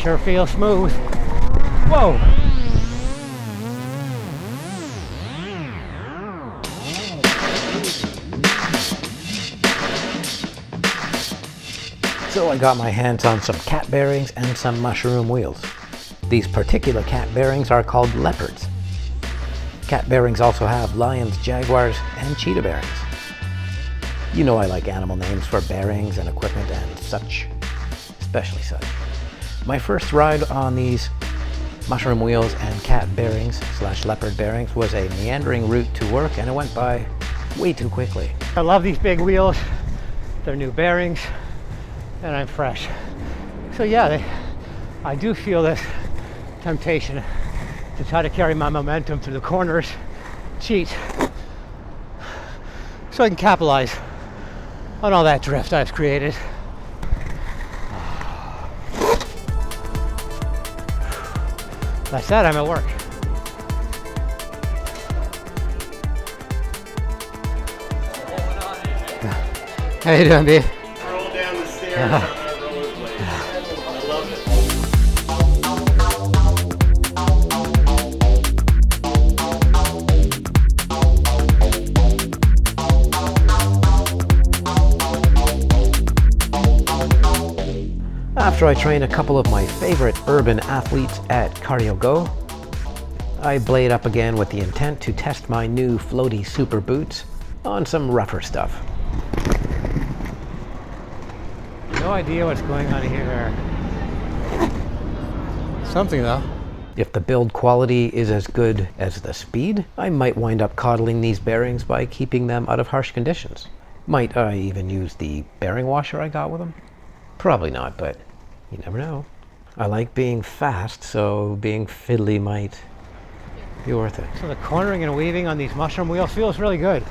sure feels smooth. Whoa! So I got my hands on some cat bearings and some mushroom wheels. These particular cat bearings are called Leopards. Cat bearings also have lions, jaguars, and cheetah bearings. You know I like animal names for bearings and equipment and such, especially such. My first ride on these mushroom wheels and cat bearings / leopard bearings was a meandering route to work, and it went by way too quickly. I love these big wheels. They're new bearings, and I'm fresh. So yeah, I do feel this temptation to try to carry my momentum through the corners, cheat, so I can capitalize on all that drift I've created. That's that, I'm at work. How you doing, B? Roll down the stairs on our rollerblades. I love it. After I trained a couple of my favorite urban athletes at Cardio Go, I blade up again with the intent to test my new floaty super boots on some rougher stuff. No idea what's going on here. Something though. If the build quality is as good as the speed, I might wind up coddling these bearings by keeping them out of harsh conditions. Might I even use the bearing washer I got with them? Probably not, but you never know. I like being fast, so being fiddly might be worth it. So the cornering and weaving on these mushroom wheels feels really good.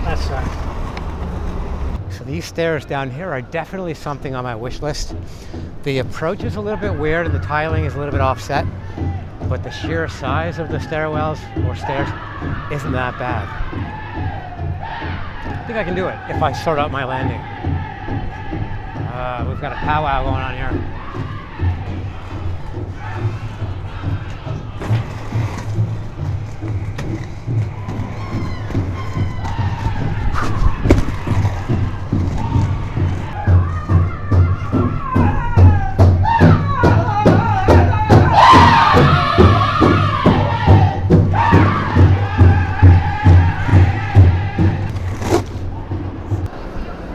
That's so these stairs down here are definitely something on my wish list. The approach is a little bit weird and the tiling is a little bit offset, but the sheer size of the stairwells or stairs isn't that bad. I think I can do it if I sort out my landing. We've got a powwow going on here.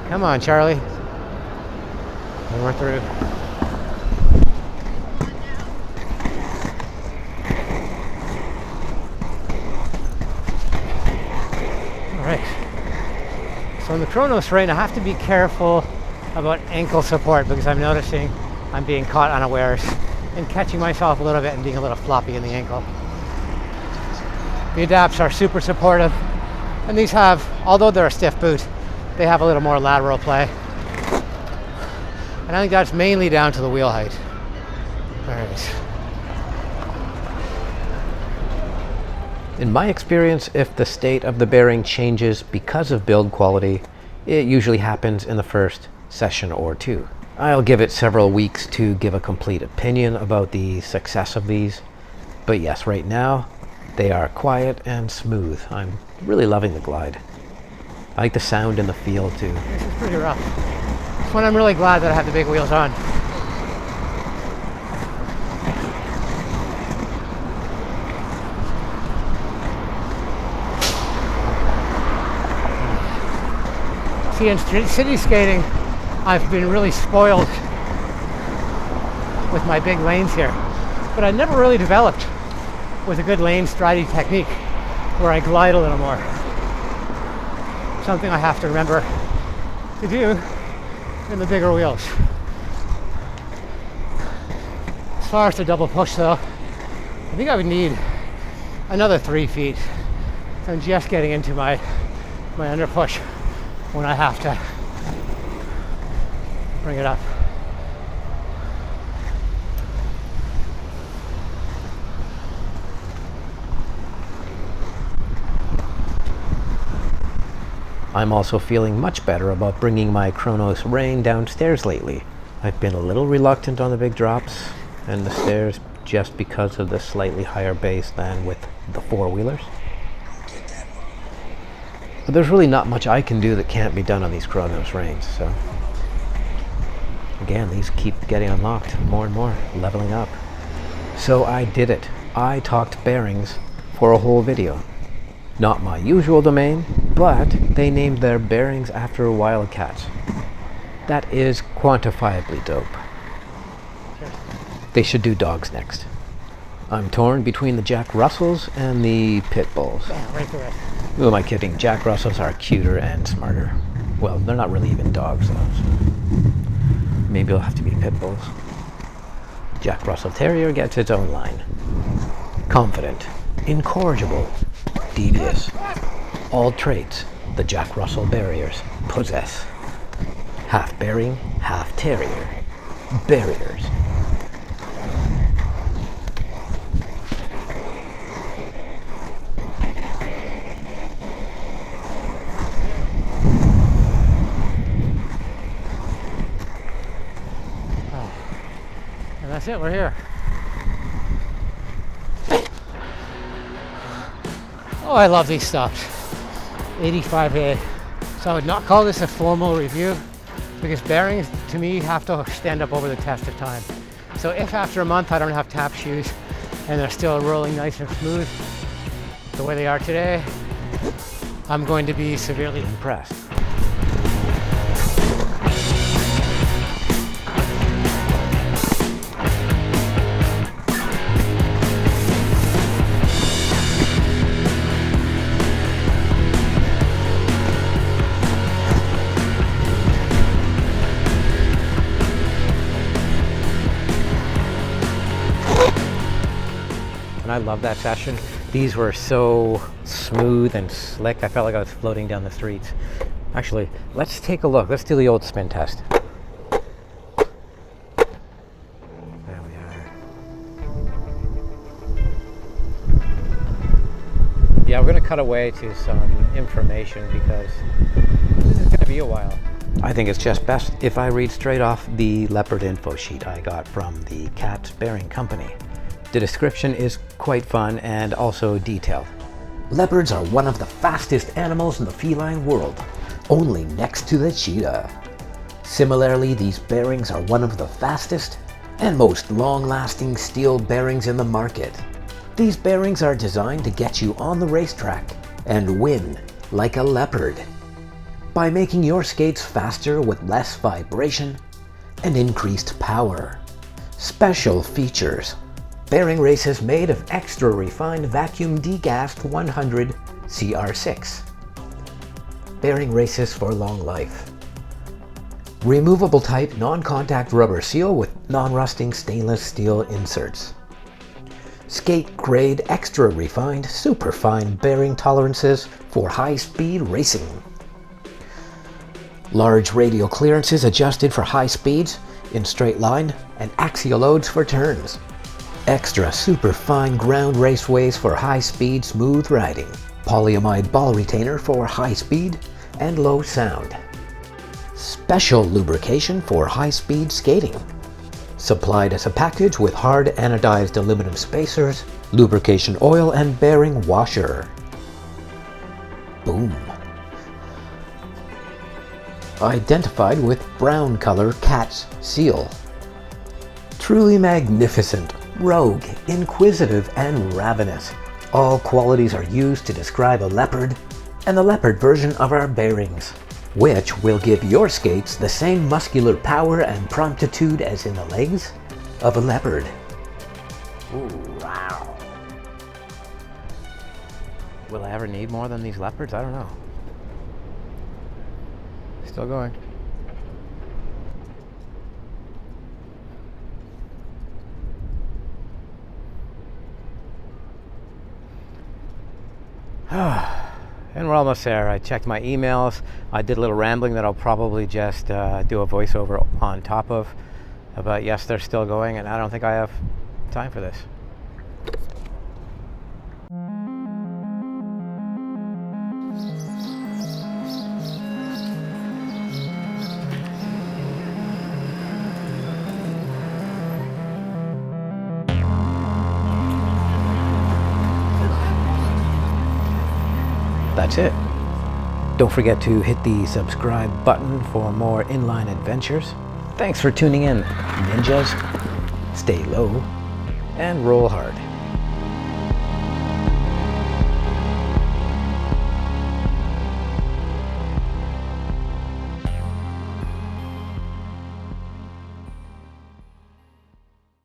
Come on, Charlie. And we're through. All right. So in the Chronos rain, I have to be careful about ankle support because I'm noticing I'm being caught unawares and catching myself a little bit and being a little floppy in the ankle. The adapts are super supportive, and these have, although they're a stiff boot, they have a little more lateral play. And I think that's mainly down to the wheel height. All right. In my experience, if the state of the bearing changes because of build quality, it usually happens in the first session or two. I'll give it several weeks to give a complete opinion about the success of these. But yes, right now, they are quiet and smooth. I'm really loving the glide. I like the sound and the feel too. This is pretty rough. It's when I'm really glad that I have the big wheels on. See, in city skating, I've been really spoiled with my big lanes here. But I never really developed with a good lane striding technique where I glide a little more. Something I have to remember to do in the bigger wheels. As far as the double push though, I think I would need another 3 feet. So I'm just getting into my under push when I have to bring it up. I'm also feeling much better about bringing my Kronos Rain downstairs lately. I've been a little reluctant on the big drops and the stairs just because of the slightly higher base than with the four-wheelers. But there's really not much I can do that can't be done on these Kronos Rains, so again, these keep getting unlocked more and more, leveling up. So I did it. I talked bearings for a whole video. Not my usual domain, but they named their bearings after wildcats. That is quantifiably dope. They should do dogs next. I'm torn between the Jack Russells and the Pit Bulls. Yeah, right there. Who am I kidding? Jack Russells are cuter and smarter. Well, they're not really even dogs though, so maybe it'll have to be Pit Bulls. Jack Russell Terrier gets its own line. Confident, incorrigible, devious. All traits the Jack Russell Barriers possess. Half bearing, half terrier. Barriers. And that's it, we're here. Oh, I love these stops. 85A. So I would not call this a formal review because bearings to me have to stand up over the test of time. So if after a month I don't have tap shoes and they're still rolling nice and smooth the way they are today, I'm going to be severely Impressed. I love that session. These were so smooth and slick. I felt like I was floating down the streets. Actually, let's take a look. Let's do the old spin test. There we are. Yeah, we're going to cut away to some information because this is going to be a while. I think it's just best if I read straight off the Leopard info sheet I got from the Cat Bearing Company. The description is quite fun and also detailed. Leopards are one of the fastest animals in the feline world, only next to the cheetah. Similarly, these bearings are one of the fastest and most long-lasting steel bearings in the market. These bearings are designed to get you on the racetrack and win like a leopard by making your skates faster with less vibration and increased power. Special features. Bearing races made of extra refined vacuum degassed 100 CR6. Bearing races for long life. Removable type non-contact rubber seal with non-rusting stainless steel inserts. Skate grade extra refined superfine bearing tolerances for high-speed racing. Large radial clearances adjusted for high speeds in straight line and axial loads for turns. Extra super fine ground raceways for high speed smooth riding. Polyamide ball retainer for high speed and low sound. Special lubrication for high speed skating. Supplied as a package with hard anodized aluminum spacers, lubrication oil and bearing washer. Boom. Identified with brown color cat's seal. Truly magnificent. Rogue, inquisitive, and ravenous. All qualities are used to describe a leopard and the leopard version of our bearings, which will give your skates the same muscular power and promptitude as in the legs of a leopard. Ooh, wow. Will I ever need more than these leopards? I don't know. Still going. And we're almost there. I checked my emails. I did a little rambling that I'll probably just do a voiceover on top of. But yes, they're still going, and I don't think I have time for this. that's it. Don't forget to hit the subscribe button for more inline adventures. Thanks for tuning in, ninjas. Stay low and roll hard.